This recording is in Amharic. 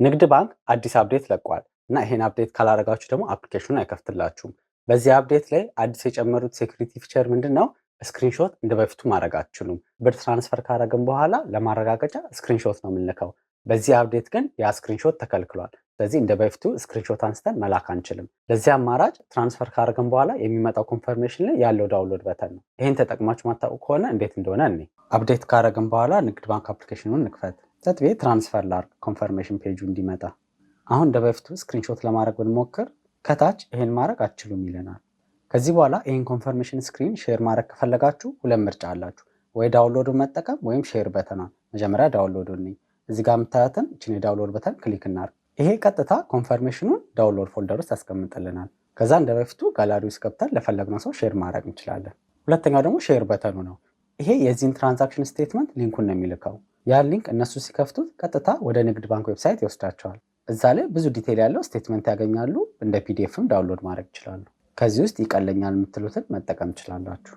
ንግድ ባንክ አዲስ አፕዴት ለቋል እና ይሄን አፕዴት ካላረጋችሁ ደግሞ አፕሊኬሽኑን አይከፍትላችሁም። በዚህ አፕዴት ላይ አዲስ የጨመሩት ሴኩሪቲ ፊቸር ምንድነው? ስክሪንሾት እንደ በፊቱ ማድረግ አትችሉም። ብር ትራንስፈር ካረግን በኋላ ለማረጋገጫ ስክሪንሾት ነው የምንልከው። በዚህ አፕዴት ግን ያ ስክሪንሾት ተከልክሏል። ስለዚህ እንደ በፊቱ ስክሪንሾት አንስተን መላክ አንችልም። ለዚህ አማራጭ ትራንስፈር ካረግን በኋላ የሚመጣው ኮንፈርሜሽን ላይ ያለው ዳውንሎድ በተን ነው። ይሄን ተጠቅማችሁ ማታውቁ ከሆነ እንዴት እንደሆነ እኔ አፕዴት ካረግን በኋላ ንግድ ባንክ አፕሊኬሽኑን እንክፈት። ተጥቤ ትራንስፈር ላርግ ኮንፈርሜሽን ፔጁ እንዲመጣ። አሁን እንደ በፊቱ ስክሪንሾት ለማድረግ ብንሞክር ከታች ይሄን ማድረግ አትችሉም ይለናል። ከዚህ በኋላ ይሄን ኮንፈርሜሽን ስክሪን ሼር ማድረግ ከፈለጋችሁ ሁለት ምርጫ አላችሁ። ወይ ዳውንሎዱን መጠቀም ወይም ሼር በተኗን። መጀመሪያ ዳውንሎዱን ነኝ እዚህ ጋር የምታያትን እቺን የዳውንሎድ በተን ክሊክ እናድርግ። ይሄ ቀጥታ ኮንፈርሜሽኑን ዳውንሎድ ፎልደር ውስጥ ያስቀምጥልናል። ከዛ እንደ በፊቱ ጋላሪ ውስጥ ገብተን ለፈለግነው ሰው ሼር ማድረግ እንችላለን። ሁለተኛው ደግሞ ሼር በተኑ ነው። ይሄ የዚህን ትራንዛክሽን ስቴትመንት ሊንኩን ነው የሚልከው። ያን ሊንክ እነሱ ሲከፍቱት ቀጥታ ወደ ንግድ ባንክ ዌብሳይት ይወስዳቸዋል። እዛ ላይ ብዙ ዲቴል ያለው ስቴትመንት ያገኛሉ። እንደ ፒዲኤፍም ዳውንሎድ ማድረግ ይችላሉ። ከዚህ ውስጥ ይቀለኛል የምትሉትን መጠቀም ትችላላችሁ።